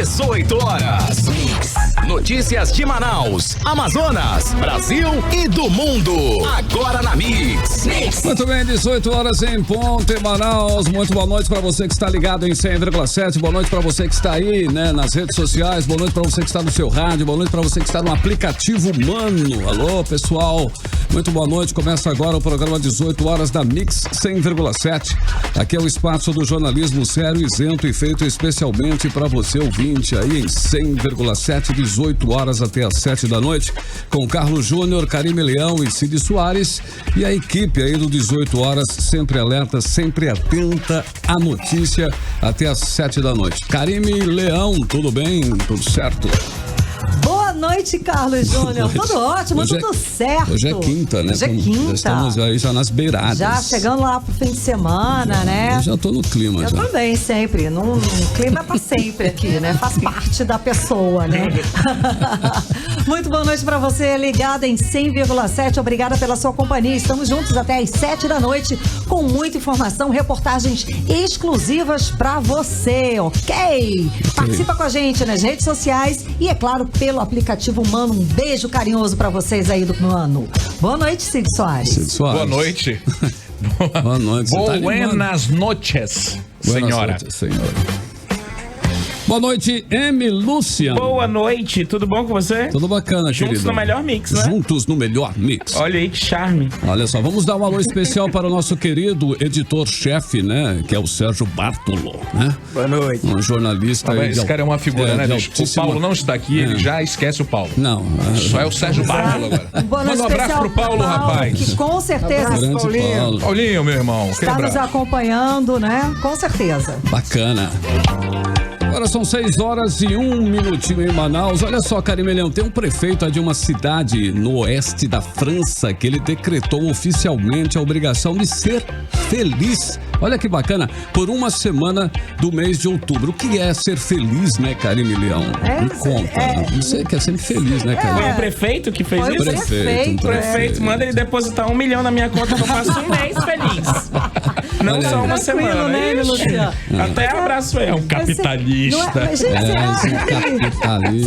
18 horas. Notícias de Manaus, Amazonas, Brasil e do mundo. Agora na Mix. Muito bem, 18 horas em ponto em Manaus. Muito boa noite para você que está ligado em 100,7. Boa noite para você que está aí, né, nas redes sociais. Boa noite para você que está no seu rádio. Boa noite para você que está no aplicativo Mano. Alô, pessoal. Muito boa noite. Começa agora o programa 18 horas da Mix 100,7. Aqui é o espaço do jornalismo sério, isento e feito especialmente para você ouvinte aí em 100,7, 18 horas até as 7 da noite, com Carlos Júnior, Karime Leão e Cid Soares e a equipe aí do 18 horas, sempre alerta, sempre atenta à notícia até as 7 da noite. Karime Leão, tudo bem? Tudo certo? Boa noite, Carlos Júnior. Tudo ótimo, hoje tudo certo. Hoje é quinta, né? Hoje é quinta. Já estamos aí já nas beiradas. Já chegando lá pro fim de semana, né? Eu já tô no clima. Eu também, sempre. O clima tá sempre aqui, né? Faz parte da pessoa, né? Muito boa noite pra você, ligada em 100,7. Obrigada pela sua companhia. Estamos juntos até às 7 da noite com muita informação, reportagens exclusivas pra você, ok? Participa com a gente nas redes sociais e, é claro, pelo aplicativo Mano. Um beijo carinhoso pra vocês aí do Mano. Boa noite, Cid Soares. Cid Soares. Boa noite. Boa noite. Buenas noches, senhora. Buenas noches, senhora. Boa noite, M. Lúcia. Boa noite, tudo bom com você? Tudo bacana, Juntos querido. no melhor mix, né? Juntos no melhor mix. Olha aí que charme. Olha só, vamos dar um alô especial para o nosso querido editor-chefe, né? Que é o Sérgio Bartolo, né? Boa noite. Um jornalista. Esse cara é uma figura, né? O Paulo não está aqui, ele já esquece o Paulo. Não. Só é o Sérgio Bartolo agora. Manda um abraço pro Paulo, rapaz. Que com certeza, Paulinho. Paulinho, meu irmão. está nos acompanhando, né? Com certeza. Bacana. Agora são 6 horas e 1 minutinho em Manaus. Olha só, Karime Leão, tem um prefeito de uma cidade no oeste da França que ele decretou oficialmente a obrigação de ser feliz. Olha que bacana, por uma semana do mês de outubro. O que é ser feliz, né, Karime Leão? Me conta. Você que é sempre feliz, né, Karime? Foi o prefeito que fez isso? O prefeito manda ele depositar 1 milhão na minha conta que eu passo um mês feliz. Não só uma semana, né, Luciano? Até abraço aí. É um capitalista. Se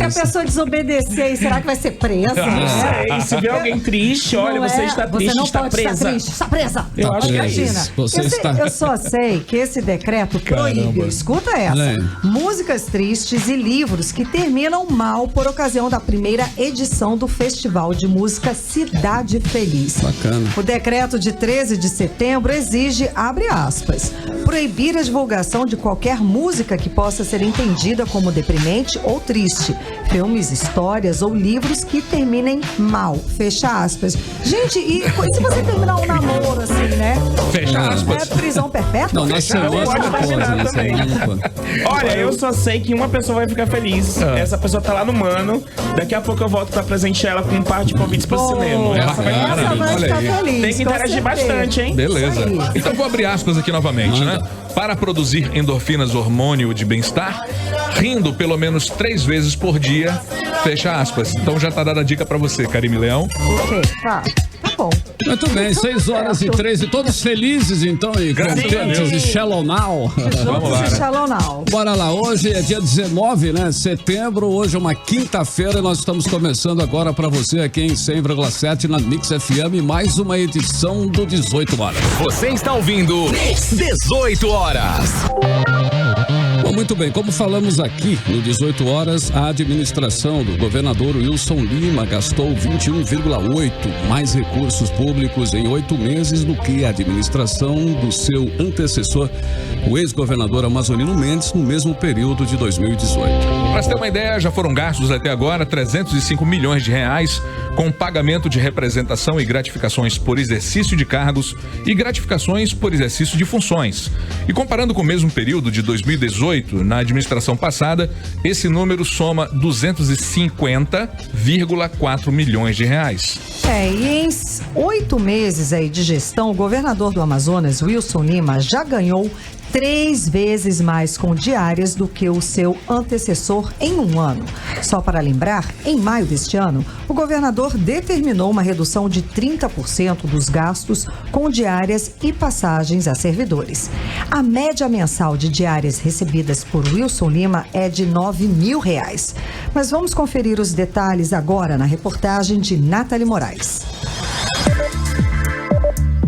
a pessoa desobedecer, será que vai ser presa? Não sei. Se vê alguém triste, olha, você está triste, você não está pode presa. Estar triste, está presa. Eu acho que é isso. Eu só sei que esse decreto proíbe, escuta essa, músicas tristes e livros que terminam mal por ocasião da primeira edição do Festival de Música Cidade Feliz. Bacana. O decreto de 13 de setembro exige, abre aspas, proibir a divulgação de qualquer música que possa ser entendida como deprimente ou triste, filmes, histórias ou livros que terminem mal, fecha aspas. Gente, e se você terminar um namoro assim, né? Fecha aspas. É prisão perpétua? Não, na semana não pode. Olha, eu só sei que uma pessoa vai ficar feliz. Essa pessoa tá lá no Mano. Daqui a pouco eu volto pra presentear ela com um par de convites pro cinema. Essa vai ficar feliz. Tem que interagir bastante, hein? Beleza. Então vou abrir aspas aqui novamente, né? Para produzir endorfinas, hormônio de bem-estar, rindo pelo menos 3 vezes por dia, fecha aspas. Então já tá dada a dica pra você, Karime Leão. Ok, tá bom. Muito bem, 6 horas e 13, todos felizes então e contentes e Shallow Now. Vamos lá, né? Shallow Now. Bora lá, hoje é dia 19, né, setembro, hoje é uma quinta-feira e nós estamos começando agora pra você aqui em 100,7 na Mix FM, mais uma edição do 18 horas. Você está ouvindo 18 horas. Bom, muito bem, como falamos aqui no 18 horas, a administração do governador Wilson Lima gastou 21,8 mais recursos públicos em 8 meses do que a administração do seu antecessor, o ex-governador Amazonino Mendes, no mesmo período de 2018. Para você ter uma ideia, já foram gastos até agora 305 milhões de reais com pagamento de representação e gratificações por exercício de cargos e gratificações por exercício de funções. E comparando com o mesmo período de 2018, na administração passada, esse número soma 250,4 milhões de reais. E em 8 meses aí de gestão, o governador do Amazonas, Wilson Lima, já ganhou 3 vezes mais com diárias do que o seu antecessor em um ano. Só para lembrar, em maio deste ano, o governador determinou uma redução de 30% dos gastos com diárias e passagens a servidores. A média mensal de diárias recebidas por Wilson Lima é de R$ 9.000. Mas vamos conferir os detalhes agora na reportagem de Nathalie Moraes.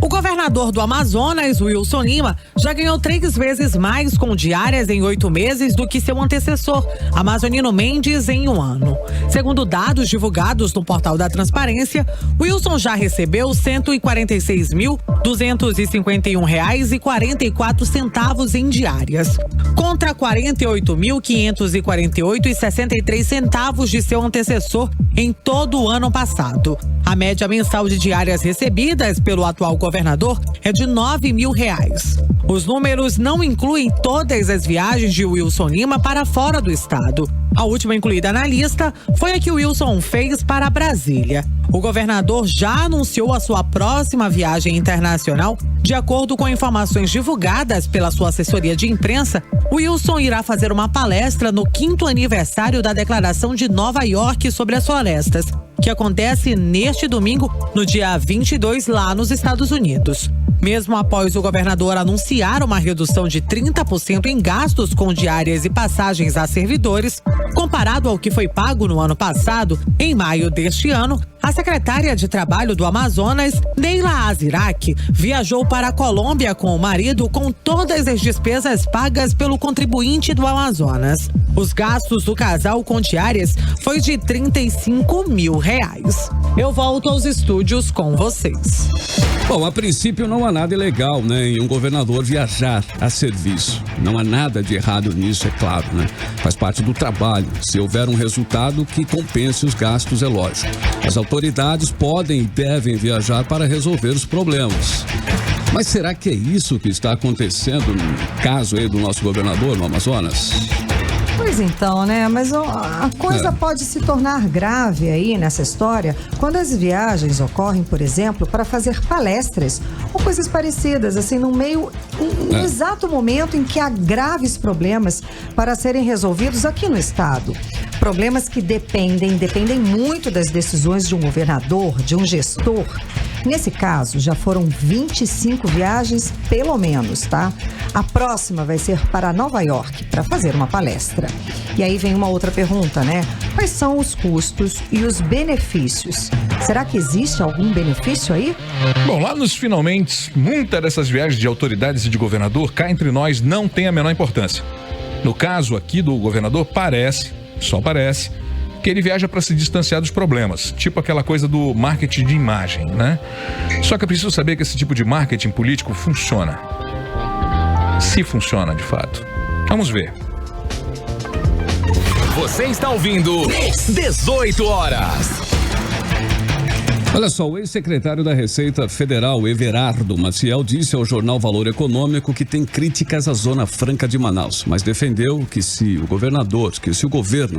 O governador do Amazonas, Wilson Lima, já ganhou 3 vezes mais com diárias em 8 meses do que seu antecessor, Amazonino Mendes, em um ano. Segundo dados divulgados no portal da Transparência, Wilson já recebeu R$ 146.251,44 em diárias, contra R$ 48.548,63 de seu antecessor em todo o ano passado. A média mensal de diárias recebidas pelo atual governador é de R$ 9.000. Os números não incluem todas as viagens de Wilson Lima para fora do estado. A última incluída na lista foi a que Wilson fez para Brasília. O governador já anunciou a sua próxima viagem internacional. De acordo com informações divulgadas pela sua assessoria de imprensa, Wilson irá fazer uma palestra no 5º aniversário da Declaração de Nova York sobre as Florestas, que acontece neste domingo, no dia 22, lá nos Estados Unidos. Mesmo após o governador anunciar uma redução de 30% em gastos com diárias e passagens a servidores, comparado ao que foi pago no ano passado, em maio deste ano, a secretária de Trabalho do Amazonas, Neila Azirac, viajou para a Colômbia com o marido com todas as despesas pagas pelo contribuinte do Amazonas. Os gastos do casal com diárias foi de R$ 35.000. Eu volto aos estúdios com vocês. Bom, a princípio não há nada ilegal, né, em um governador viajar a serviço. Não há nada de errado nisso, é claro, né? Faz parte do trabalho. Se houver um resultado que compense os gastos, é lógico. As autoridades podem e devem viajar para resolver os problemas. Mas será que é isso que está acontecendo no caso aí do nosso governador no Amazonas? Pois então, né? Mas a coisa pode se tornar grave aí nessa história quando as viagens ocorrem, por exemplo, para fazer palestras ou coisas parecidas, assim, no exato momento em que há graves problemas para serem resolvidos aqui no estado. Problemas que dependem muito das decisões de um governador, de um gestor. Nesse caso, já foram 25 viagens, pelo menos, tá? A próxima vai ser para Nova York, para fazer uma palestra. E aí vem uma outra pergunta, né? Quais são os custos e os benefícios? Será que existe algum benefício aí? Bom, lá nos finalmente, muitas dessas viagens de autoridades e de governador, cá entre nós, não tem a menor importância. No caso aqui do governador, só parece, que ele viaja para se distanciar dos problemas, tipo aquela coisa do marketing de imagem, né? Só que é preciso saber que esse tipo de marketing político funciona. Se funciona, de fato. Vamos ver. Você está ouvindo 18 horas. Olha só, o ex-secretário da Receita Federal, Everardo Maciel, disse ao jornal Valor Econômico que tem críticas à Zona Franca de Manaus, mas defendeu que se o governo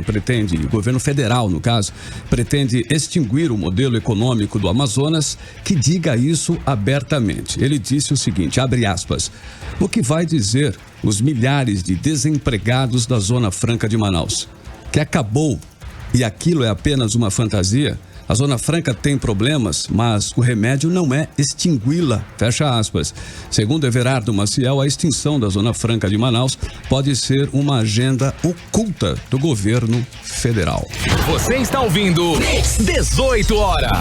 pretende, o governo federal, no caso, pretende extinguir o modelo econômico do Amazonas, que diga isso abertamente. Ele disse o seguinte, abre aspas, o que vai dizer os milhares de desempregados da Zona Franca de Manaus? Que acabou e aquilo é apenas uma fantasia? A Zona Franca tem problemas, mas o remédio não é extingui-la, fecha aspas. Segundo Everardo Maciel, a extinção da Zona Franca de Manaus pode ser uma agenda oculta do governo federal. Você está ouvindo 18 horas.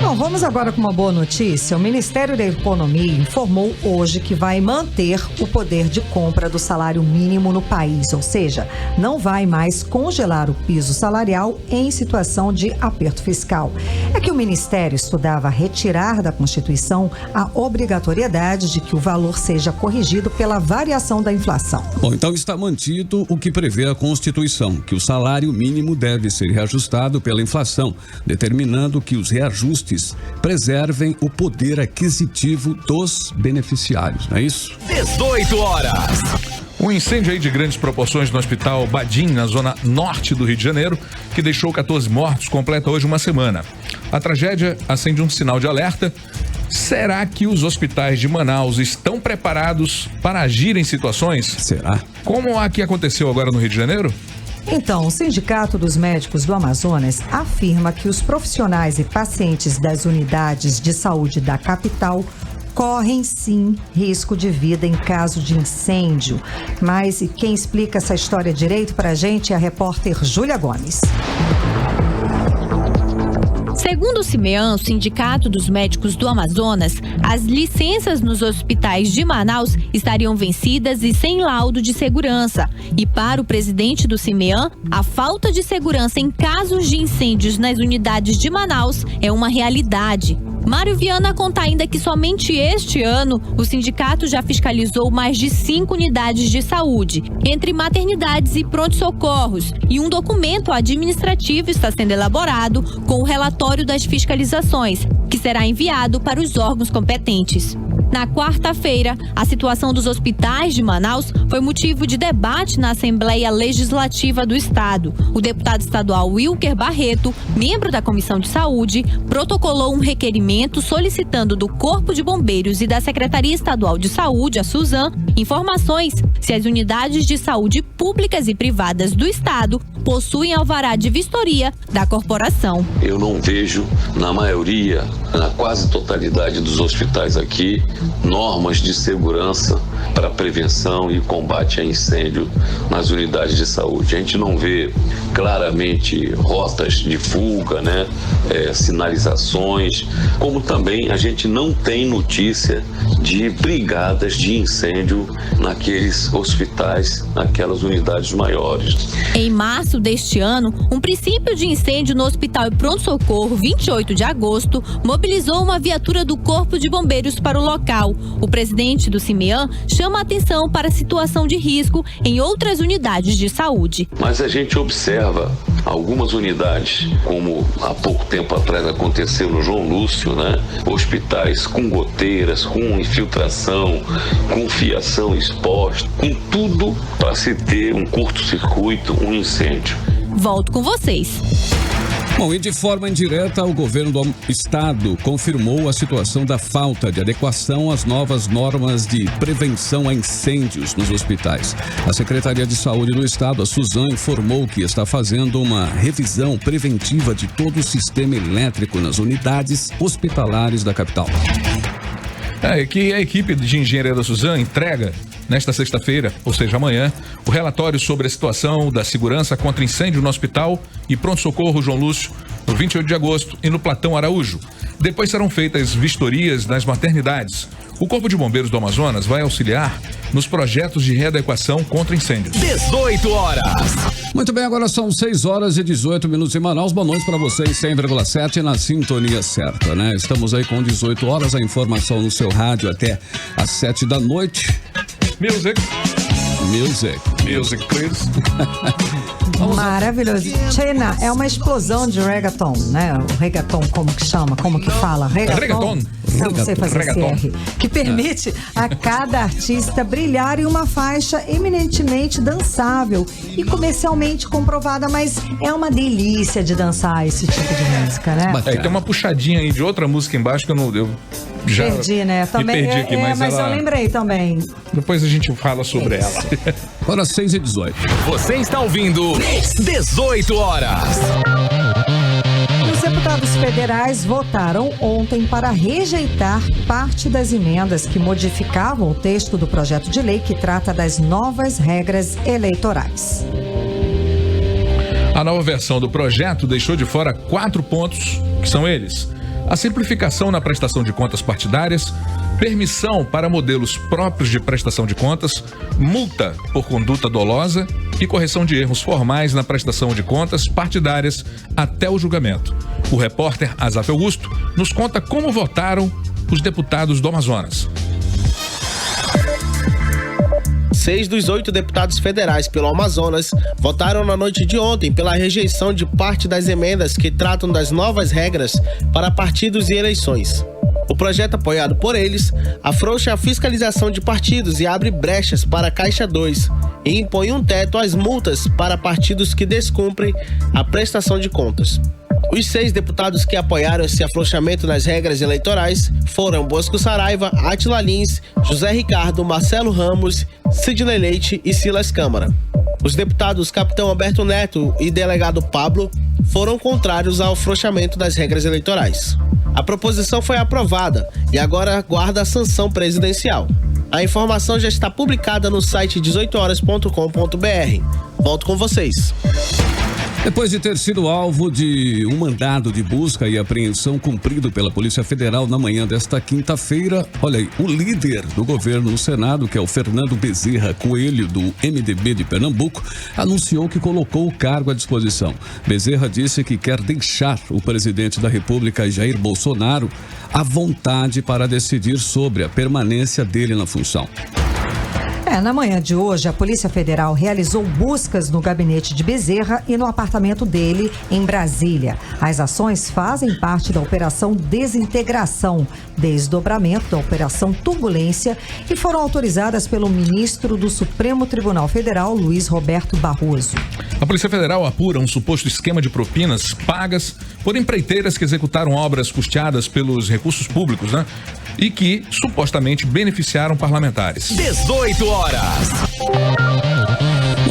Bom, vamos agora com uma boa notícia. O Ministério da Economia informou hoje que vai manter o poder de compra do salário mínimo no país, ou seja, não vai mais congelar o piso salarial em situação de aperto fiscal. É que o Ministério estudava retirar da Constituição a obrigatoriedade de que o valor seja corrigido pela variação da inflação. Bom, então está mantido o que prevê a Constituição, que o salário mínimo deve ser reajustado pela inflação, determinando que os reajustes preservem o poder aquisitivo dos beneficiários, não é isso? 18 horas. Um incêndio aí de grandes proporções no Hospital Badim, na zona norte do Rio de Janeiro, que deixou 14 mortos, completa hoje uma semana. A tragédia acende um sinal de alerta. Será que os hospitais de Manaus estão preparados para agir em situações? Será? Como a que aconteceu agora no Rio de Janeiro? Então, o Sindicato dos Médicos do Amazonas afirma que os profissionais e pacientes das unidades de saúde da capital correm sim risco de vida em caso de incêndio. Mas quem explica essa história direito pra gente é a repórter Júlia Gomes. Segundo o CIMEAN, o Sindicato dos Médicos do Amazonas, as licenças nos hospitais de Manaus estariam vencidas e sem laudo de segurança. E para o presidente do CIMEAN, a falta de segurança em casos de incêndios nas unidades de Manaus é uma realidade. Mário Viana conta ainda que somente este ano o sindicato já fiscalizou mais de 5 unidades de saúde, entre maternidades e pronto-socorros, e um documento administrativo está sendo elaborado com o relatório das fiscalizações, que será enviado para os órgãos competentes. Na quarta-feira, a situação dos hospitais de Manaus foi motivo de debate na Assembleia Legislativa do Estado. O deputado estadual Wilker Barreto, membro da Comissão de Saúde, protocolou um requerimento solicitando do Corpo de Bombeiros e da Secretaria Estadual de Saúde, a SUSAM, informações se as unidades de saúde públicas e privadas do Estado possuem alvará de vistoria da corporação. Eu não vejo, na maioria, na quase totalidade dos hospitais aqui, normas de segurança para prevenção e combate a incêndio nas unidades de saúde. A gente não vê claramente rotas de fuga, sinalizações, como também a gente não tem notícia de brigadas de incêndio naqueles hospitais, naquelas unidades maiores. Em março deste ano, um princípio de incêndio no Hospital e Pronto-Socorro, 28 de agosto, mobilizou uma viatura do Corpo de Bombeiros para o local. O presidente do CIMEAN chama a atenção para a situação de risco em outras unidades de saúde. Mas a gente observa algumas unidades, como há pouco tempo atrás aconteceu no João Lúcio, hospitais com goteiras, com infiltração, com fiação exposta, com tudo para se ter um curto-circuito, um incêndio. Volto com vocês. Bom, e de forma indireta, o governo do estado confirmou a situação da falta de adequação às novas normas de prevenção a incêndios nos hospitais. A Secretaria de Saúde do Estado, a SUSAM, informou que está fazendo uma revisão preventiva de todo o sistema elétrico nas unidades hospitalares da capital. Que a equipe de engenharia da SUSAM entrega nesta sexta-feira, ou seja, amanhã, o relatório sobre a situação da segurança contra incêndio no Hospital e Pronto-Socorro João Lúcio, no 28 de agosto, e no Platão Araújo. Depois serão feitas vistorias nas maternidades. O Corpo de Bombeiros do Amazonas vai auxiliar nos projetos de readequação contra incêndios. 18 horas. Muito bem, agora são 6 horas e 18 minutos em Manaus. Boa noite para vocês, 100,7 na sintonia certa, Estamos aí com 18 horas, a informação no seu rádio até às 7 da noite. Music, please. Maravilhoso. China é uma explosão de reggaeton, O reggaeton, como que chama? Como que fala? Reggaeton. Não sei fazer CR. Que permite a cada artista brilhar em uma faixa eminentemente dançável e comercialmente comprovada, mas é uma delícia de dançar esse tipo de música, Tem uma puxadinha aí de outra música embaixo que eu já perdi, Também me perdi aqui, mas eu lembrei também. Depois a gente fala sobre ela. Agora 6 e 18. Você está ouvindo 18 horas. Os deputados federais votaram ontem para rejeitar parte das emendas que modificavam o texto do projeto de lei que trata das novas regras eleitorais. A nova versão do projeto deixou de fora 4 pontos, que são eles: a simplificação na prestação de contas partidárias, permissão para modelos próprios de prestação de contas, multa por conduta dolosa e correção de erros formais na prestação de contas partidárias até o julgamento. O repórter Asaf Augusto nos conta como votaram os deputados do Amazonas. 6 dos 8 deputados federais pelo Amazonas votaram na noite de ontem pela rejeição de parte das emendas que tratam das novas regras para partidos e eleições. O projeto apoiado por eles afrouxa a fiscalização de partidos e abre brechas para a Caixa 2 e impõe um teto às multas para partidos que descumprem a prestação de contas. Os 6 deputados que apoiaram esse afrouxamento nas regras eleitorais foram Bosco Saraiva, Átila Lins, José Ricardo, Marcelo Ramos, Sidney Leite e Silas Câmara. Os deputados Capitão Alberto Neto e Delegado Pablo foram contrários ao afrouxamento das regras eleitorais. A proposição foi aprovada e agora aguarda a sanção presidencial. A informação já está publicada no site 18horas.com.br. Volto com vocês. Depois de ter sido alvo de um mandado de busca e apreensão cumprido pela Polícia Federal na manhã desta quinta-feira, olha aí, o líder do governo no Senado, que é o Fernando Bezerra Coelho, do MDB de Pernambuco, anunciou que colocou o cargo à disposição. Bezerra disse que quer deixar o presidente da República, Jair Bolsonaro, à vontade para decidir sobre a permanência dele na função. Na manhã de hoje, a Polícia Federal realizou buscas no gabinete de Bezerra e no apartamento dele em Brasília. As ações fazem parte da Operação Desintegração, desdobramento da Operação Turbulência, e foram autorizadas pelo ministro do Supremo Tribunal Federal, Luiz Roberto Barroso. A Polícia Federal apura um suposto esquema de propinas pagas por empreiteiras que executaram obras custeadas pelos recursos públicos, né? E que supostamente beneficiaram parlamentares. 18 horas.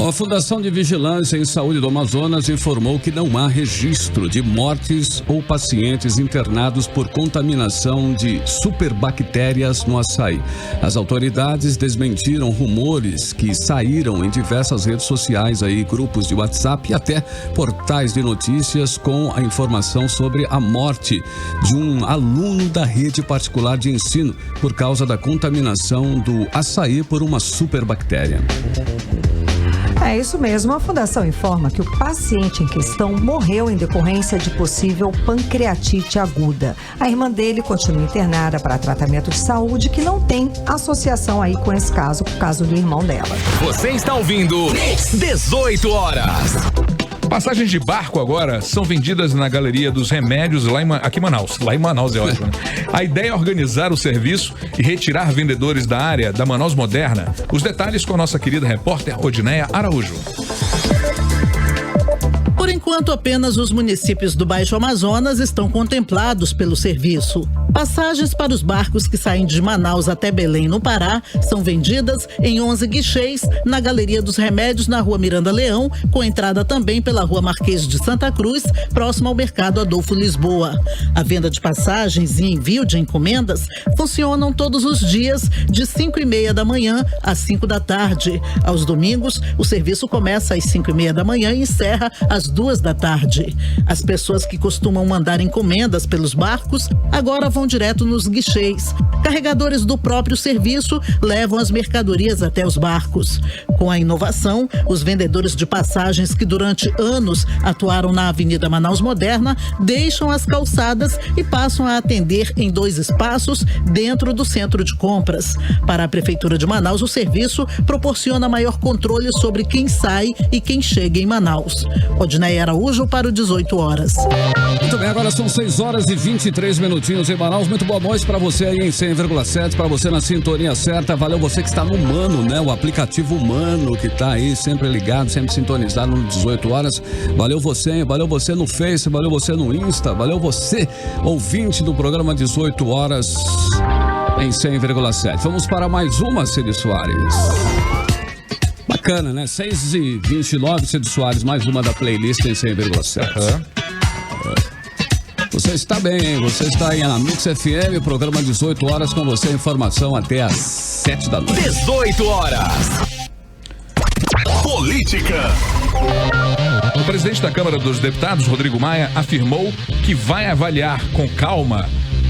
A Fundação de Vigilância em Saúde do Amazonas informou que não há registro de mortes ou pacientes internados por contaminação de superbactérias no açaí. As autoridades desmentiram rumores que saíram em diversas redes sociais, aí, grupos de WhatsApp e até portais de notícias com a informação sobre a morte de um aluno da rede particular de ensino por causa da contaminação do açaí por uma superbactéria. É isso mesmo, a Fundação informa que o paciente em questão morreu em decorrência de possível pancreatite aguda. A irmã dele continua internada para tratamento de saúde, que não tem associação aí com esse caso, com o caso do irmão dela. Você está ouvindo 18 horas. Passagens de barco agora são vendidas na Galeria dos Remédios aqui em Manaus. Lá em Manaus é ótimo, né? A ideia é organizar o serviço e retirar vendedores da área da Manaus Moderna. Os detalhes com a nossa querida repórter Odineia Araújo. Por enquanto, apenas os municípios do Baixo Amazonas estão contemplados pelo serviço. Passagens para os barcos que saem de Manaus até Belém, no Pará, são vendidas em 11 guichês na Galeria dos Remédios, na Rua Miranda Leão, com entrada também pela Rua Marquês de Santa Cruz, próximo ao Mercado Adolfo Lisboa. A venda de passagens e envio de encomendas funcionam todos os dias, de 5h30 da manhã às 5 da tarde. Aos domingos, o serviço começa às 5h30 da manhã e encerra às 2 da tarde. As pessoas que costumam mandar encomendas pelos barcos agora vão direto nos guichês. Carregadores do próprio serviço levam as mercadorias até os barcos. Com a inovação, os vendedores de passagens que durante anos atuaram na Avenida Manaus Moderna deixam as calçadas e passam a atender em 2 espaços dentro do centro de compras. Para a Prefeitura de Manaus, o serviço proporciona maior controle sobre quem sai e quem chega em Manaus. Odineia Araújo para o 18 horas. Muito bem, agora são 6 horas e 23 minutinhos em Manaus. Muito boa noite para você aí em 100,7, para você na sintonia certa. Valeu você que está no Mano, né? O aplicativo Mano que está aí sempre ligado, sempre sintonizado no 18 horas. Valeu você no Face, valeu você no Insta, valeu você, ouvinte do programa 18 horas em 100,7. Vamos para mais uma, Cid Soares. Bacana, né? 6h29, Cid Soares, mais uma da playlist em 100,7. Você está bem, hein? Você está aí na Mix FM, programa 18 horas com você, informação até às 7 da noite. 18 horas. Política. O presidente da Câmara dos Deputados, Rodrigo Maia, afirmou que vai avaliar com calma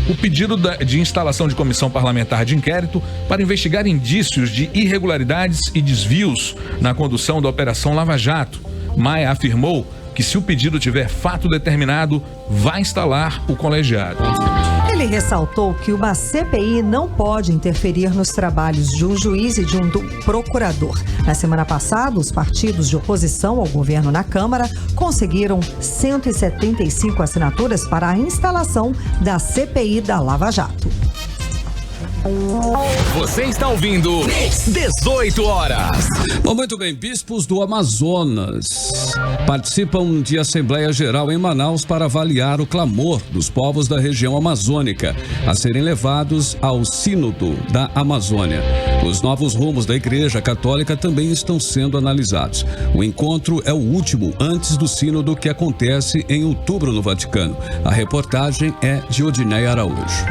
o pedido de instalação de comissão parlamentar de inquérito para investigar indícios de irregularidades e desvios na condução da Operação Lava Jato. Maia afirmou que se o pedido tiver fato determinado, vai instalar o colegiado. Ele ressaltou que uma CPI não pode interferir nos trabalhos de um juiz e de um procurador. Na semana passada, os partidos de oposição ao governo na Câmara conseguiram 175 assinaturas para a instalação da CPI da Lava Jato. Você está ouvindo 18 horas. Bom, muito bem, bispos do Amazonas participam de Assembleia Geral em Manaus para avaliar o clamor dos povos da região amazônica a serem levados ao Sínodo da Amazônia. Os novos rumos da Igreja Católica também estão sendo analisados. O encontro é o último antes do Sínodo, que acontece em outubro no Vaticano. A reportagem é de Odineia Araújo.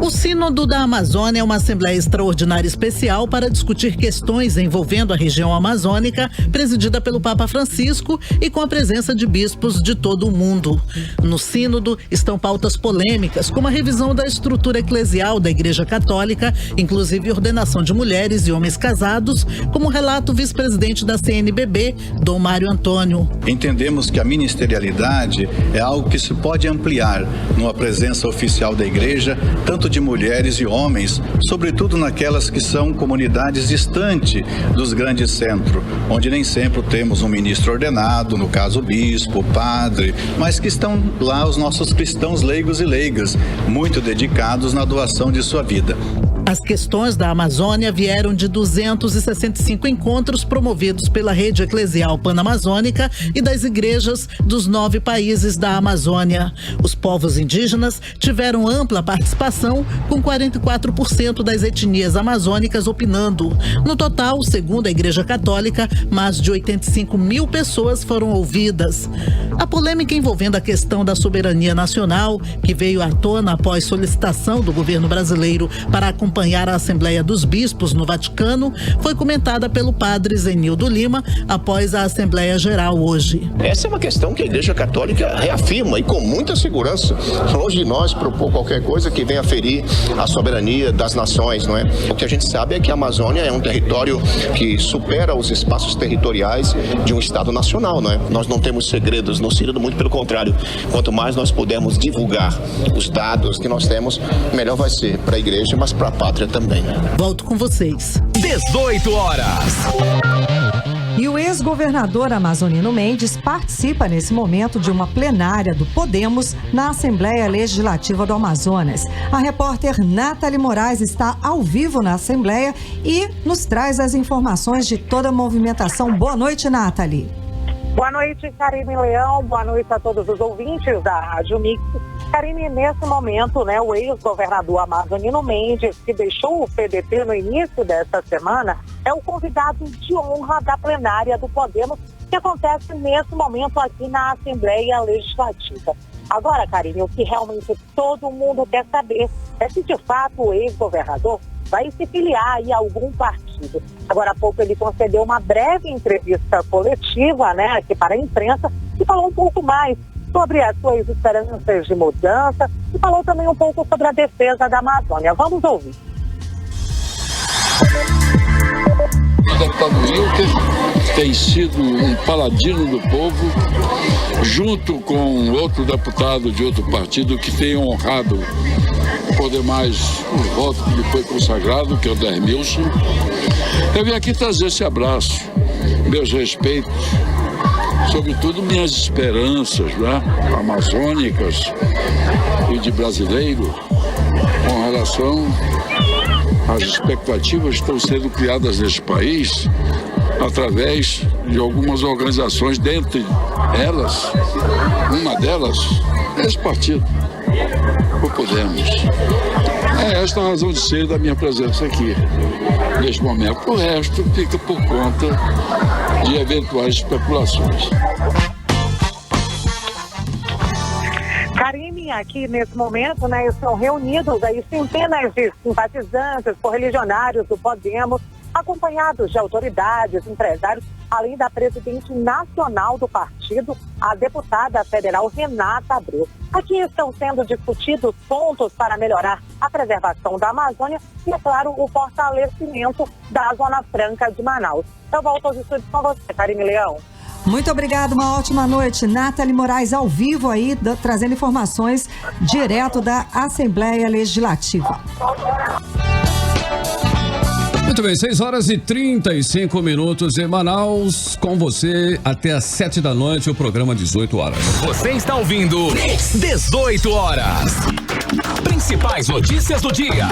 O Sínodo da Amazônia é uma assembleia extraordinária especial para discutir questões envolvendo a região amazônica, presidida pelo Papa Francisco e com a presença de bispos de todo o mundo. No Sínodo estão pautas polêmicas, como a revisão da estrutura eclesial da Igreja Católica, inclusive ordenação de mulheres e homens casados, como relata o vice-presidente da CNBB, Dom Mário Antônio. Entendemos que a ministerialidade é algo que se pode ampliar numa presença oficial da Igreja, tanto de mulheres e homens, sobretudo naquelas que são comunidades distantes dos grandes centros, onde nem sempre temos um ministro ordenado, no caso o bispo, o padre, mas que estão lá os nossos cristãos leigos e leigas, muito dedicados na doação de sua vida. As questões da Amazônia vieram de 265 encontros promovidos pela Rede Eclesial Panamazônica e das igrejas dos 9 países da Amazônia. Os povos indígenas tiveram ampla participação, com 44% das etnias amazônicas opinando. No total, segundo a Igreja Católica, mais de 85 mil pessoas foram ouvidas. A polêmica envolvendo a questão da soberania nacional, que veio à tona após solicitação do governo brasileiro para acompanhar a Assembleia dos Bispos no Vaticano, foi comentada pelo padre Zenildo Lima após a Assembleia Geral hoje. Essa é uma questão que a Igreja Católica reafirma e com muita segurança. Longe de nós propor qualquer coisa que venha ferir a soberania das nações, não é? O que a gente sabe é que a Amazônia é um território que supera os espaços territoriais de um Estado nacional, não é? Nós não temos segredos no Sínodo, muito pelo contrário. Quanto mais nós pudermos divulgar os dados que nós temos, melhor vai ser para a Igreja, mas para a pátria também. Volto com vocês. 18 horas. E o ex-governador amazonino Mendes participa nesse momento de uma plenária do Podemos na Assembleia Legislativa do Amazonas. A repórter Nathalie Moraes está ao vivo na Assembleia e nos traz as informações de toda a movimentação. Boa noite, Nathalie. Boa noite, Karine Leão. Boa noite a todos os ouvintes da Rádio Mix. Karine, nesse momento, o ex-governador amazonino Mendes, que deixou o PDT no início desta semana, é o convidado de honra da plenária do Podemos, que acontece nesse momento aqui na Assembleia Legislativa. Agora, Karine, o que realmente todo mundo quer saber é se, de fato, o ex-governador vai se filiar a algum partido. Agora há pouco ele concedeu uma breve entrevista coletiva, aqui para a imprensa, e falou um pouco mais sobre as suas esperanças de mudança e falou também um pouco sobre a defesa da Amazônia. Vamos ouvir. O deputado Wilker tem sido um paladino do povo, junto com outro deputado de outro partido que tem honrado por demais o voto que lhe foi consagrado, que é o Dermilson. Eu vim aqui trazer esse abraço, meus respeitos, sobretudo minhas esperanças amazônicas e de brasileiro com relação às expectativas que estão sendo criadas neste país através de algumas organizações, dentre elas, uma delas é esse partido, o Podemos. É esta a razão de ser da minha presença aqui, neste momento. O resto fica por conta de eventuais especulações. Karine, aqui nesse momento, estão reunidos aí centenas de simpatizantes, correligionários do Podemos, acompanhados de autoridades, empresários, além da presidente nacional do partido, a deputada federal Renata Abreu. Aqui estão sendo discutidos pontos para melhorar a preservação da Amazônia e, é claro, o fortalecimento da Zona Franca de Manaus. Eu volto aos estúdios com você, Karine Leão. Muito obrigada, uma ótima noite. Nathalie Moraes ao vivo aí, trazendo informações direto da Assembleia Legislativa. Muito bem, 6h35 em Manaus, com você até às 7 da noite, o programa 18 horas. Você está ouvindo 18 horas. Principais notícias do dia.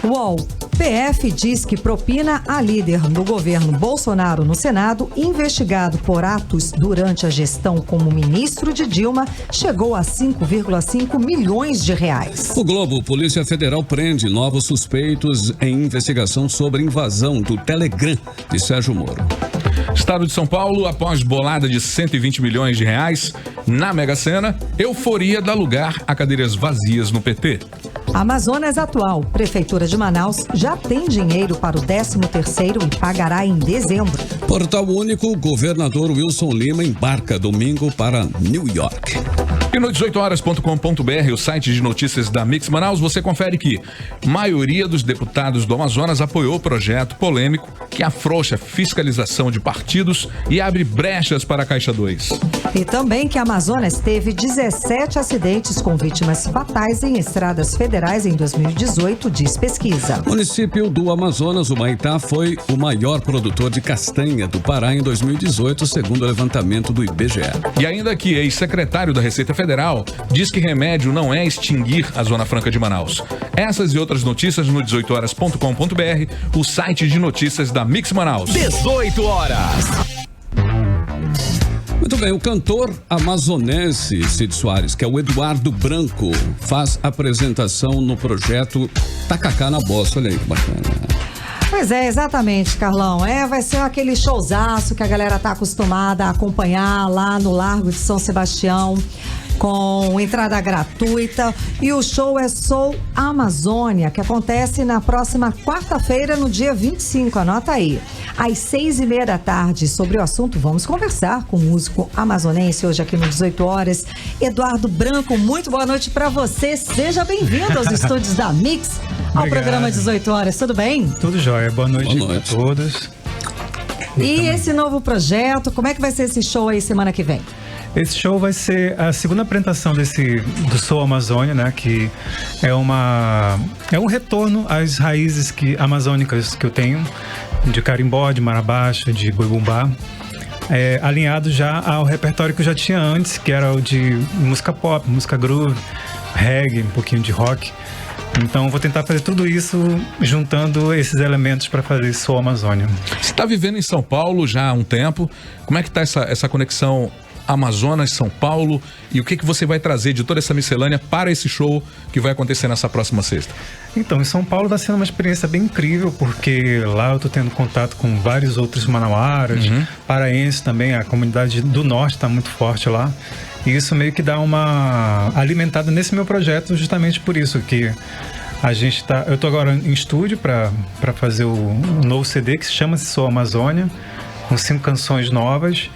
UOL. PF diz que propina a líder do governo Bolsonaro no Senado, investigado por atos durante a gestão como ministro de Dilma, chegou a 5,5 milhões de reais. O Globo, Polícia Federal prende novos suspeitos em investigação sobre invasão do Telegram de Sérgio Moro. Estado de São Paulo, após bolada de 120 milhões de reais na Mega Sena, euforia dá lugar a cadeiras vazias no PT. Amazonas Atual. Prefeitura de Manaus já tem dinheiro para o 13º e pagará em dezembro. Portal Único, governador Wilson Lima embarca domingo para New York. E no 18horas.com.br, o site de notícias da Mix Manaus, você confere que maioria dos deputados do Amazonas apoiou o projeto polêmico que afrouxa a fiscalização de partidos e abre brechas para a Caixa 2. E também que Amazonas teve 17 acidentes com vítimas fatais em estradas federais em 2018, diz pesquisa. Município do Amazonas, o Humaitá, foi o maior produtor de castanha do Pará em 2018, segundo o levantamento do IBGE. E ainda que ex-secretário da Receita Federal diz que remédio não é extinguir a Zona Franca de Manaus. Essas e outras notícias no 18horas.com.br, o site de notícias da Mix Manaus. 18 horas. Muito bem, o cantor amazonense Cid Soares, que é o Eduardo Branco, faz apresentação no projeto Tacacá na Bossa. Olha aí que bacana. Pois é, exatamente, Carlão. Vai ser aquele showzaço que a galera tá acostumada a acompanhar lá no Largo de São Sebastião, com entrada gratuita. E o show é Soul Amazônia, que acontece na próxima quarta-feira, no dia 25. Anota aí. Às 6:30 da tarde. Sobre o assunto, vamos conversar com o músico amazonense hoje aqui no 18 horas. Eduardo Branco, muito boa noite pra você. Seja bem-vindo aos estúdios da Mix, ao Obrigado. Programa 18 horas. Tudo bem? Tudo jóia. Boa noite a todos. E esse novo projeto, como é que vai ser esse show aí semana que vem? Esse show vai ser a segunda apresentação do Soul Amazônia, né? Que é um retorno às raízes amazônicas que eu tenho, de carimbó, de marabaixa, de boi-bumbá, alinhado já ao repertório que eu já tinha antes, que era o de música pop, música groove, reggae, um pouquinho de rock. Então vou tentar fazer tudo isso juntando esses elementos para fazer Soul Amazônia. Você está vivendo em São Paulo já há um tempo. Como é que está essa conexão Amazonas, São Paulo, e o que você vai trazer de toda essa miscelânea para esse show que vai acontecer nessa próxima sexta? Então, em São Paulo está sendo uma experiência bem incrível, porque lá eu estou tendo contato com vários outros manauaras, paraenses também, a comunidade do norte está muito forte lá, e isso meio que dá uma alimentada nesse meu projeto, justamente por isso que eu estou agora em estúdio para fazer o novo CD que se chama Soul Amazônia, com 5 canções novas,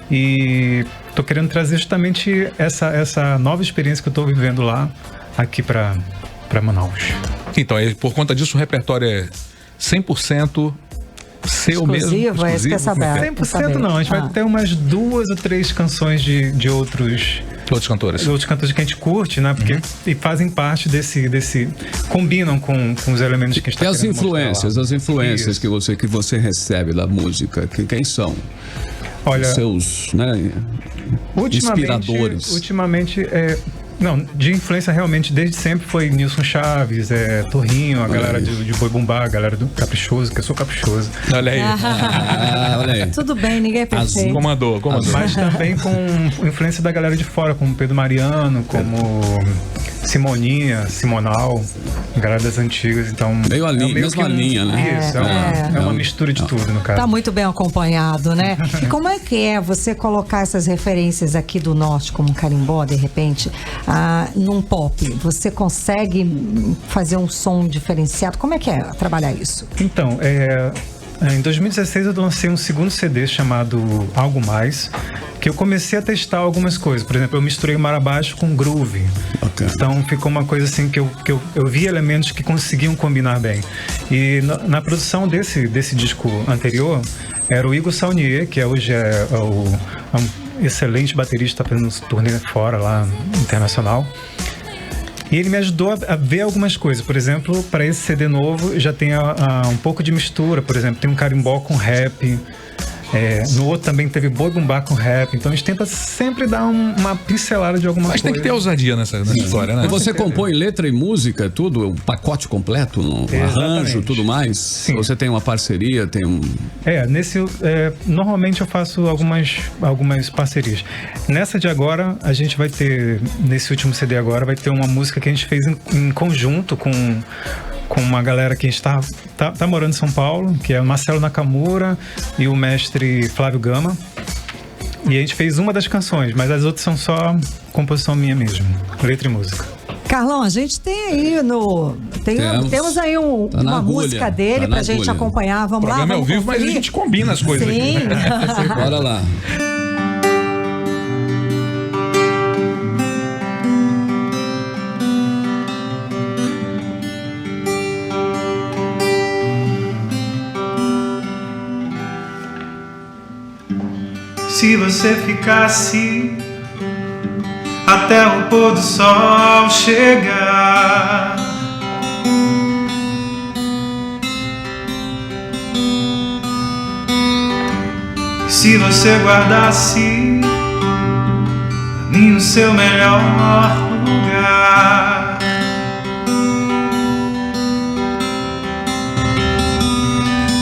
e estou querendo trazer justamente essa nova experiência que eu estou vivendo lá, aqui para Manaus. Então, por conta disso, o repertório é 100% seu mesmo? Exclusivo, é isso que é saber. 100% não, a gente vai ter umas 2 ou 3 canções de outros cantores. Outros cantores que a gente curte, né? Porque e fazem parte desse combinam com os elementos que a gente E as influências que você recebe da música, quem são? Olha, os seus, né, inspiradores. Ultimamente, de influência realmente desde sempre foi Nilson Chaves, Torrinho, a galera de Boi Bumbá, a galera do Caprichoso, que eu sou caprichoso. Olha aí. Olha aí. Tudo bem, ninguém é perfeito. Comandou. Mas também com influência da galera de fora, como Pedro Mariano, como Simoninha, Simonal, galera das antigas, então... mesma linha, né? Isso, é uma mistura de tudo, no caso. Tá muito bem acompanhado, né? E como é que é você colocar essas referências aqui do norte, como um carimbó, de repente, num pop? Você consegue fazer um som diferenciado? Como é que é trabalhar isso? Então, em 2016 eu lancei um segundo CD chamado Algo Mais, que eu comecei a testar algumas coisas. Por exemplo, eu misturei o marabaixo com groove. Okay. Então ficou uma coisa assim que eu vi elementos que conseguiam combinar bem. E na produção desse disco anterior, era o Igor Saunier, que hoje é um excelente baterista, tá fazendo turnê fora, lá, internacional. E ele me ajudou a ver algumas coisas. Por exemplo, para esse CD novo já tem um pouco de mistura. Por exemplo, tem um carimbó com rap. No outro também teve boi bumbá com rap. Então a gente tenta sempre dar uma pincelada de alguma coisa. Mas tem que ter ousadia nessa história, né? E você compõe letra e música, tudo, o pacote completo, arranjo, tudo mais? Sim. Você tem uma parceria, tem um... Normalmente eu faço algumas parcerias. Nessa de agora, a gente vai ter, nesse último CD agora, vai ter uma música que a gente fez em conjunto com uma galera que a gente tá morando em São Paulo, que é o Marcelo Nakamura e o mestre Flávio Gama. E a gente fez uma das canções, mas as outras são só composição minha mesmo, letra e música. Carlão, a gente tem aí temos aí uma música dele pra gente acompanhar. Vamos lá, vamos ao vivo, mas a gente combina as coisas. Sim. Aqui. Bora lá. Se você ficasse até o pôr do sol chegar, se você guardasse pra mim o seu melhor lugar,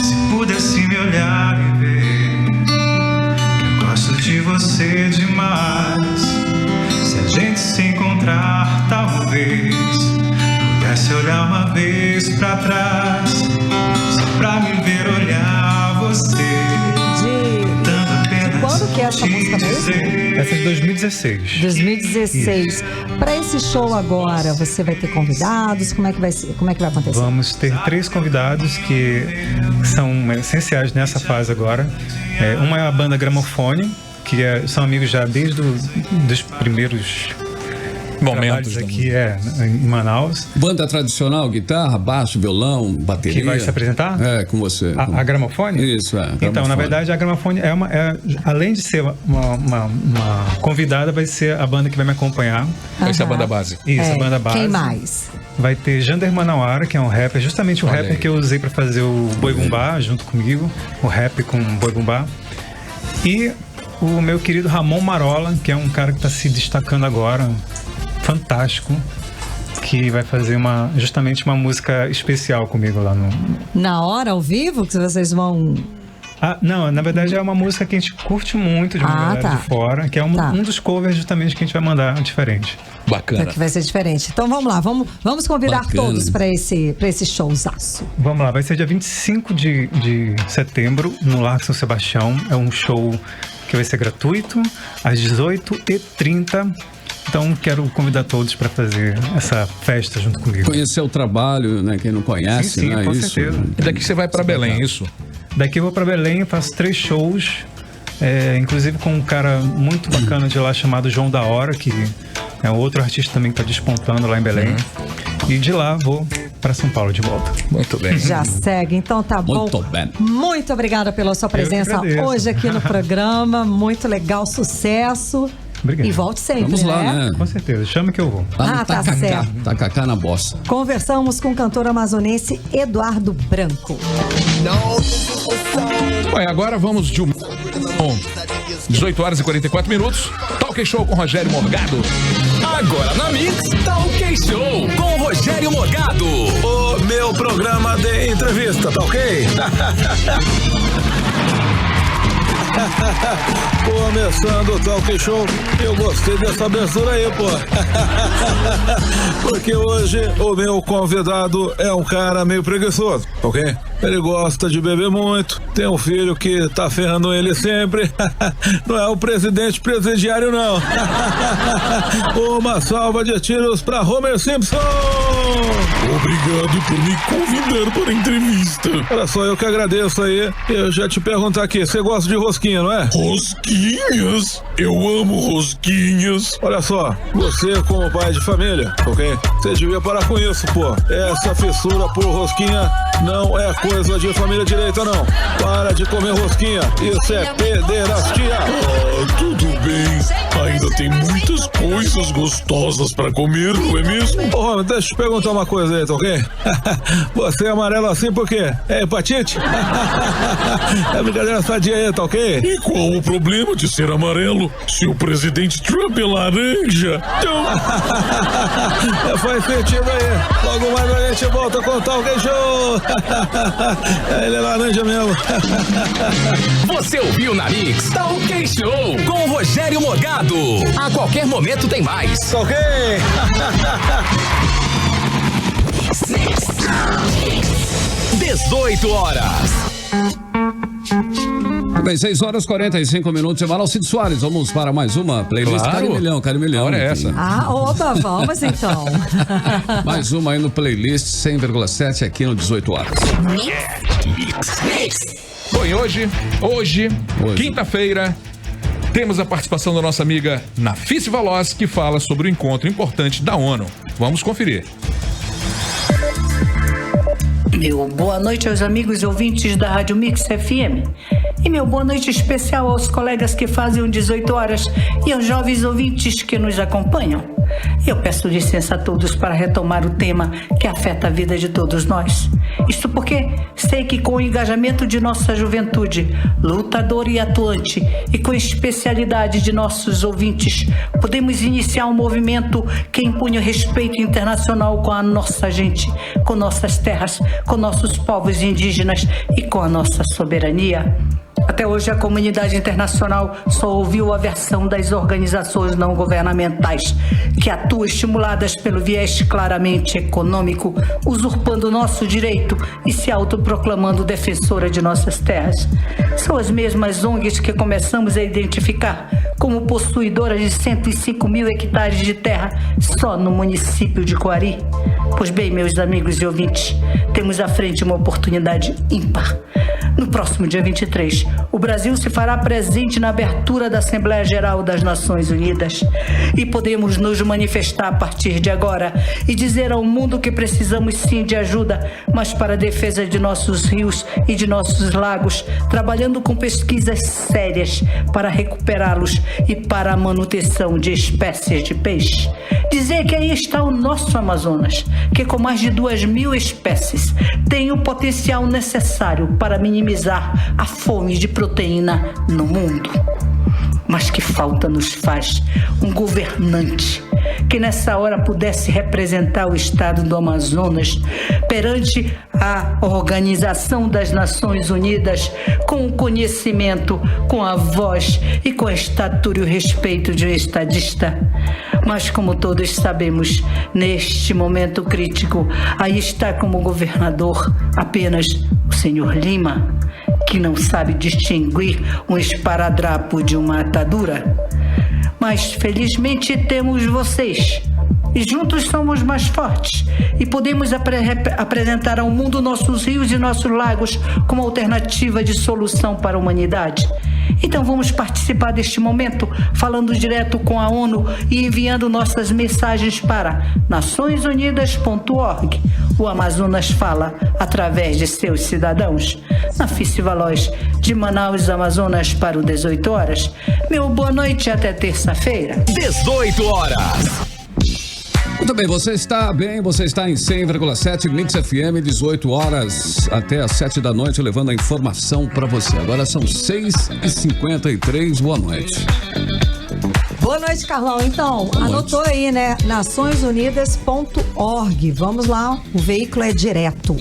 se pudesse me olhar e ver que eu gosto de você demais, se a gente se encontrar talvez pudesse olhar uma vez pra trás, só pra me ver olhar você. Quando que é essa música mesmo? Essa é de 2016. 2016. Para esse show agora, você vai ter convidados? Como é que vai acontecer? Vamos ter 3 convidados que são essenciais nessa fase agora. Uma é a banda Gramofone, que são amigos já desde os primeiros momentos aqui em Manaus. Banda tradicional, guitarra, baixo, violão, bateria. Que vai se apresentar? Com você. A Gramofone? Isso, Então, na verdade, a Gramofone além de ser uma convidada, vai ser a banda que vai me acompanhar. Vai ser a banda base. Isso, a banda base. Quem mais? Vai ter Jander Manauara, que é um rapper, justamente o rapper que eu usei para fazer o Boi Bumbá junto comigo, o rap com o Boi Bumbá. E o meu querido Ramon Marola, que é um cara que está se destacando agora, fantástico, que vai fazer justamente uma música especial comigo lá no... Na hora, ao vivo, que vocês vão... Não, na verdade é uma música que a gente curte muito de uma galera de fora, que é um dos covers justamente que a gente vai mandar diferente. Bacana. Que vai ser diferente. Então vamos lá, vamos convidar todos para esse showzaço. Vamos lá, vai ser dia 25 de setembro no Largo São Sebastião. É um show que vai ser gratuito, às 18h30. Então, quero convidar todos para fazer essa festa junto comigo. Conhecer o trabalho, né? Quem não conhece, sim, né? Com isso. certeza. E daqui você vai para Belém, isso? Daqui eu vou para Belém, faço 3 shows, inclusive com um cara muito bacana de lá chamado João da Hora, que é outro artista também que está despontando lá em Belém. E de lá vou para São Paulo de volta. Muito bem. Já segue, então tá bom. Muito bem. Muito obrigada pela sua presença hoje aqui no programa. Muito legal, sucesso. Obrigado. E volte sempre, Vamos lá, né? Com certeza, chama que eu vou. Tá certo. Tacacá na bossa. Conversamos com o cantor amazonense Eduardo Branco. Bom, agora vamos de 18h44. Talk Show com Rogério Morgado. Agora na Mix, Talk Show com Rogério Morgado. O meu programa de entrevista, tá ok? Começando o Talk Show, eu gostei dessa abertura aí, pô. Porque hoje o meu convidado é um cara meio preguiçoso, ok? Ele gosta de beber muito, tem um filho que tá ferrando ele sempre. Não é o presidente presidiário, não. Uma salva de tiros pra Homer Simpson! Obrigado por me convidar para a entrevista. Olha só, eu que agradeço aí. Eu já te perguntar aqui, você gosta de rosquinha, não é? Rosquinhas? Eu amo rosquinhas. Olha só, você como pai de família, ok? Você devia parar com isso, pô. Essa fissura por rosquinha não é coisa de família direita, não. Para de comer rosquinha. Isso é pederastia. Tudo bem. Ainda tem muitas coisas gostosas pra comer, não é mesmo? Ô, Rômulo, deixa eu te perguntar uma coisa dizer, tá ok? Você é amarelo assim por quê? É hepatite? É brincadeira sadia aí, tá ok? E qual o problema de ser amarelo se o presidente Trump é laranja? Então... Faz sentido aí. Logo mais a gente volta com o Talk Show. Ele é laranja mesmo. Você ouviu na Mix Talk Show com o Rogério Morgado. A qualquer momento tem mais. Ok. 18 horas. Bem, 6 horas e 45 minutos. Emanuel Cid Soares, vamos para mais uma playlist. Claro. Carimilhão. Olha essa. Opa, vamos então. Mais uma aí no playlist 100,7 aqui no 18 horas. Bom, e hoje, quinta-feira, temos a participação da nossa amiga Nafício Valoz, que fala sobre o encontro importante da ONU. Vamos conferir. Meu boa noite aos amigos e ouvintes da Rádio Mix FM. E meu boa noite especial aos colegas que fazem 18 horas e aos jovens ouvintes que nos acompanham. Eu peço licença a todos para retomar o tema que afeta a vida de todos nós. Isto porque sei que com o engajamento de nossa juventude, lutadora e atuante, e com a especialidade de nossos ouvintes, podemos iniciar um movimento que impunha o respeito internacional com a nossa gente, com nossas terras, com nossos povos indígenas e com a nossa soberania. Até hoje a comunidade internacional só ouviu a versão das organizações não governamentais, que atuam estimuladas pelo viés claramente econômico, usurpando nosso direito e se autoproclamando defensora de nossas terras. São as mesmas ONGs que começamos a identificar como possuidoras de 105 mil hectares de terra só no município de Coari. Pois bem, meus amigos e ouvintes, temos à frente uma oportunidade ímpar. No próximo dia 23, o Brasil se fará presente na abertura da Assembleia Geral das Nações Unidas e podemos nos manifestar a partir de agora e dizer ao mundo que precisamos sim de ajuda, mas para a defesa de nossos rios e de nossos lagos, trabalhando com pesquisas sérias para recuperá-los e para a manutenção de espécies de peixe. Dizer que aí está o nosso Amazonas, que com mais de 2.000 espécies tem o potencial necessário para minimizar a fome de proteína no mundo. Mas que falta nos faz um governante que nessa hora pudesse representar o estado do Amazonas perante a Organização das Nações Unidas com o conhecimento, com a voz e com a estatura e o respeito de um estadista. Mas como todos sabemos, neste momento crítico, aí está como governador apenas o senhor Lima, que não sabe distinguir um esparadrapo de uma atadura. Mas felizmente temos vocês, e juntos somos mais fortes, e podemos apresentar ao mundo nossos rios e nossos lagos como alternativa de solução para a humanidade. Então vamos participar deste momento falando direto com a ONU e enviando nossas mensagens para naçõesunidas.org. O Amazonas fala através de seus cidadãos. Nafício Valoz, de Manaus, Amazonas, para o 18 horas. Meu boa noite até terça-feira. 18 horas. Muito bem, você está em 100,7 Mix FM, 18 horas até as 7 da noite, levando a informação para você. Agora são 6h53, boa noite. Boa noite, Carlão. Então, anotou aí, né? naçõesunidas.org. Vamos lá, o veículo é direto.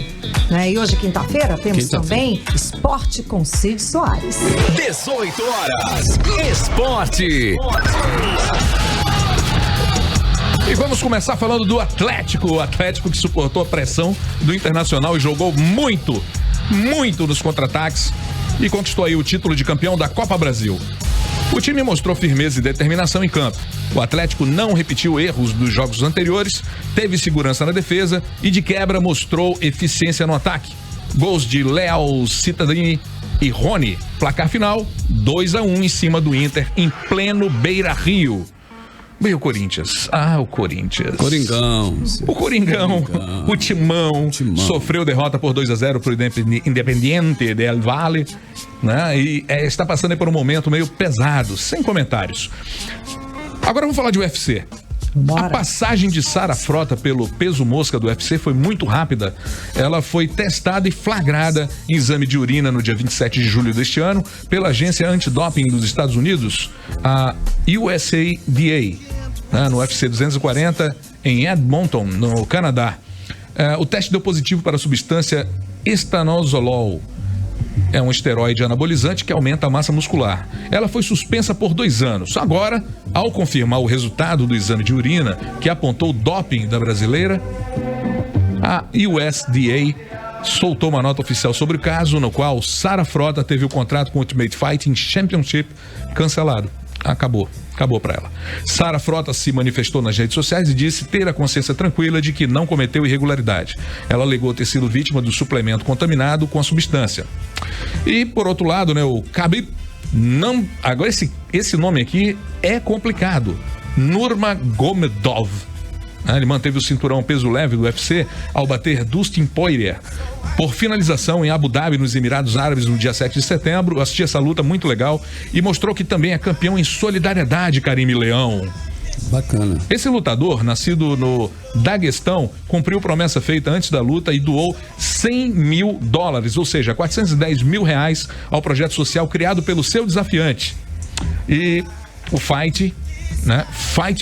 Né? E hoje, quinta-feira, temos também Esporte com Cid Soares. 18 horas, Esporte. E vamos começar falando do Atlético. O Atlético que suportou a pressão do Internacional e jogou muito nos contra-ataques e conquistou aí o título de campeão da Copa Brasil. O time mostrou firmeza e determinação em campo. O Atlético não repetiu erros dos jogos anteriores, teve segurança na defesa e de quebra mostrou eficiência no ataque. Gols de Léo Cittadini e Rony. Placar final, 2-1 em cima do Inter em pleno Beira-Rio. Bem, o Corinthians. O Corinthians. Coringão. O Coringão. O Timão. Sofreu derrota por 2-0 pro Independiente del Valle, né? E está passando aí por um momento meio pesado, sem comentários. Agora vamos falar de UFC. Bora. A passagem de Sara Frota pelo peso mosca do UFC foi muito rápida. Ela foi testada e flagrada em exame de urina no dia 27 de julho deste ano pela agência antidoping dos Estados Unidos, a USADA, no UFC 240 em Edmonton, no Canadá. O teste deu positivo para a substância estanozolol. É um esteroide anabolizante que aumenta a massa muscular. Ela foi suspensa por 2 anos. Agora, ao confirmar o resultado do exame de urina, que apontou doping da brasileira, a USDA soltou uma nota oficial sobre o caso, no qual Sara Frota teve o contrato com o Ultimate Fighting Championship cancelado. Acabou para ela. Sara Frota se manifestou nas redes sociais e disse ter a consciência tranquila de que não cometeu irregularidade. Ela alegou ter sido vítima do suplemento contaminado com a substância. E, por outro lado, o Khabib não... Agora, esse nome aqui é complicado. Nurmagomedov. Ele manteve o cinturão peso leve do UFC ao bater Dustin Poirier por finalização em Abu Dhabi, nos Emirados Árabes, no dia 7 de setembro. Assisti essa luta muito legal e mostrou que também é campeão em solidariedade, Karime Leão. Bacana. Esse lutador, nascido no Daguestão, cumpriu promessa feita antes da luta e doou $100 mil, ou seja, R$410 mil ao projeto social criado pelo seu desafiante. E o Fight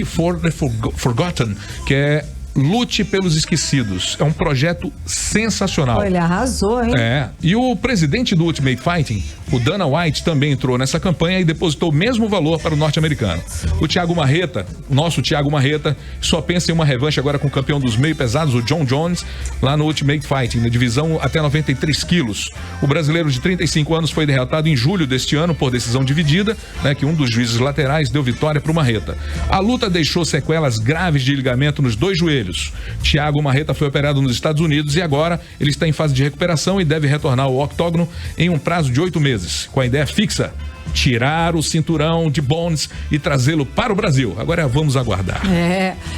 for the Forgotten, que é Lute pelos Esquecidos. É um projeto sensacional. Ele arrasou, hein? E o presidente do Ultimate Fighting, o Dana White, também entrou nessa campanha e depositou o mesmo valor para o norte-americano. O Thiago Marreta, nosso Thiago Marreta, só pensa em uma revanche agora com o campeão dos meio pesados, o John Jones, lá no Ultimate Fighting, na divisão até 93 quilos. O brasileiro de 35 anos foi derrotado em julho deste ano por decisão dividida, que um dos juízes laterais deu vitória para o Marreta. A luta deixou sequelas graves de ligamento nos 2 joelhos. Thiago Marreta foi operado nos Estados Unidos e agora ele está em fase de recuperação e deve retornar ao octógono em um prazo de 8 meses, com a ideia fixa: tirar o cinturão de Bones e trazê-lo para o Brasil. Agora vamos aguardar.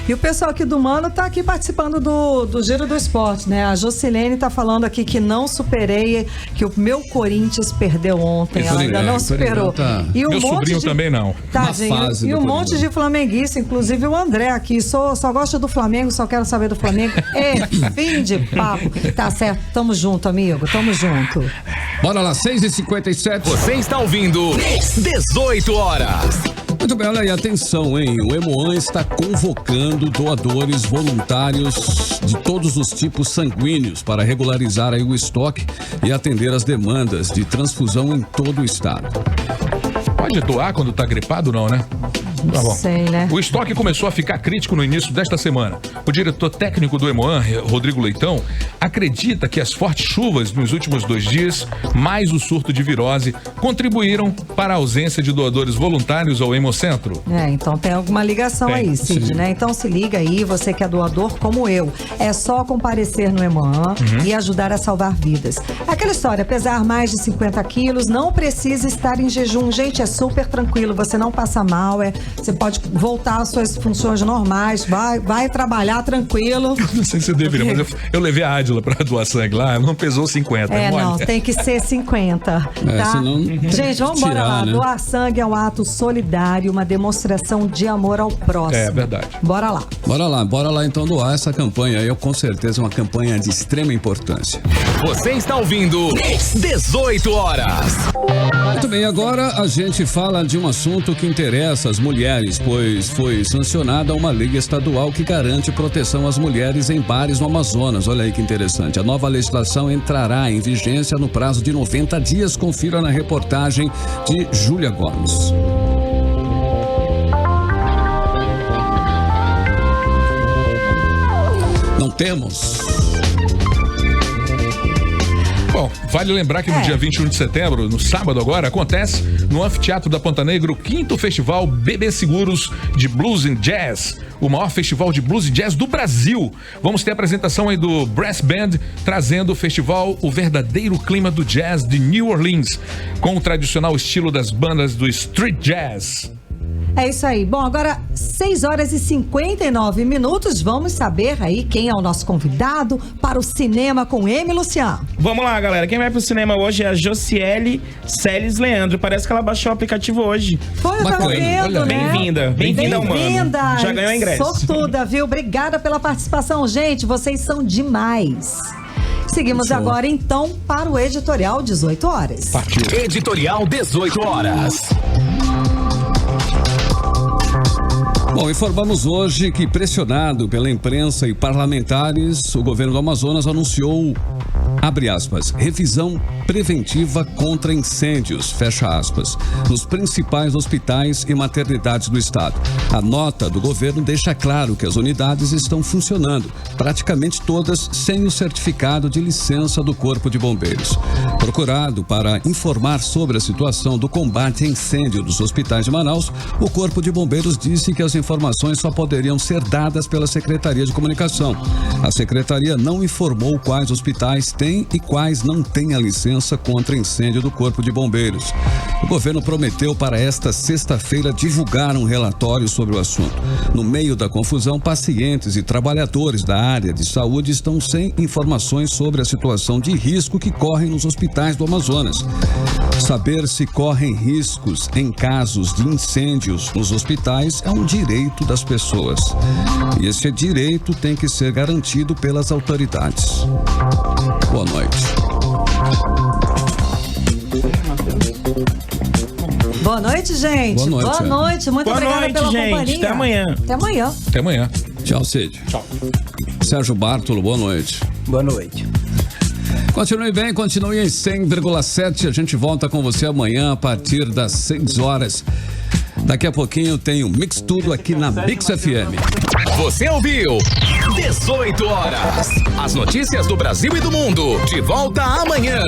E o pessoal aqui do Mano tá aqui participando do Giro do Esporte, né? A Jocilene tá falando aqui que não superei, que o meu Corinthians perdeu ontem. Ela ainda não superou. E meu sobrinho também não. Tadinho. E um monte de flamenguista, inclusive o André aqui. Só gosta do Flamengo, só quero saber do Flamengo. Fim de papo. Tá certo, tamo junto, amigo. Tamo junto. Bora lá, 6h57. Você está ouvindo 18 horas. Muito bem, olha aí, atenção, hein? O Hemoan está convocando doadores voluntários de todos os tipos sanguíneos para regularizar aí o estoque e atender as demandas de transfusão em todo o estado. Pode doar quando tá gripado, não, né? Tá bom. Sei, né? O estoque começou a ficar crítico no início desta semana. O diretor técnico do Hemoan, Rodrigo Leitão, acredita que as fortes chuvas nos últimos 2 dias, mais o surto de virose, contribuíram para a ausência de doadores voluntários ao Hemocentro. Então tem alguma ligação aí, Cid, né? Então se liga aí, você que é doador como eu. É só comparecer no Hemoan e ajudar a salvar vidas. Aquela história, pesar mais de 50 quilos, não precisa estar em jejum. Gente, é super tranquilo, você não passa mal, você pode voltar às suas funções normais, vai trabalhar tranquilo. Não sei se eu deveria, mas eu levei a Adila para doar sangue lá, ela não pesou 50. Não, tem que ser 50, tá? Senão, gente, vamos embora lá. Né? Doar sangue é um ato solidário, uma demonstração de amor ao próximo. É verdade. Bora lá. Bora lá então doar essa campanha aí, com certeza uma campanha de extrema importância. Você está ouvindo 18 horas. Muito bem, agora a gente fala de um assunto que interessa as mulheres, pois foi sancionada uma lei estadual que garante proteção às mulheres em bares no Amazonas. Olha aí que interessante. A nova legislação entrará em vigência no prazo de 90 dias. Confira na reportagem de Júlia Gomes. Não temos. Bom, vale lembrar que no dia 21 de setembro, no sábado agora, acontece no Anfiteatro da Ponta Negra o 5º Festival Bebê Seguros de Blues and Jazz, o maior festival de blues e jazz do Brasil. Vamos ter a apresentação aí do Brass Band, trazendo o festival o verdadeiro clima do jazz de New Orleans, com o tradicional estilo das bandas do street jazz. É isso aí. Bom, agora 6h59. Vamos saber aí quem é o nosso convidado para o cinema com M. Luciano. Vamos lá, galera. Quem vai pro cinema hoje é a Josiele Celes Leandro. Parece que ela baixou o aplicativo hoje. Foi, eu tava vendo, né? Bem-vinda, mano. Já ganhou ingresso. Sortuda, viu? Obrigada pela participação, gente. Vocês são demais. Seguimos agora, então, para o Editorial 18 horas. Partiu. Editorial 18 horas. Bom, informamos hoje que, pressionado pela imprensa e parlamentares, o governo do Amazonas anunciou, abre aspas, revisão preventiva contra incêndios, fecha aspas, nos principais hospitais e maternidades do estado. A nota do governo deixa claro que as unidades estão funcionando, praticamente todas sem o certificado de licença do Corpo de Bombeiros. Procurado para informar sobre a situação do combate a incêndio dos hospitais de Manaus, o Corpo de Bombeiros disse que as informações só poderiam ser dadas pela Secretaria de Comunicação. A Secretaria não informou quais hospitais têm e quais não têm a licença contra incêndio do Corpo de Bombeiros. O governo prometeu para esta sexta-feira divulgar um relatório sobre o assunto. No meio da confusão, pacientes e trabalhadores da área de saúde estão sem informações sobre a situação de risco que correm nos hospitais do Amazonas. Saber se correm riscos em casos de incêndios nos hospitais é um direito das pessoas. E esse direito tem que ser garantido pelas autoridades. Boa noite. Boa noite, gente. Boa noite. Muito obrigada pela companhia. Até amanhã. Até amanhã. Tchau, Cid. Tchau. Sérgio Bartolo, boa noite. Boa noite. Continue bem, continue em 100,7. A gente volta com você amanhã a partir das 6 horas. Daqui a pouquinho tem o Mix Tudo aqui na Mix FM. Você ouviu 18 horas. As notícias do Brasil e do mundo. De volta amanhã.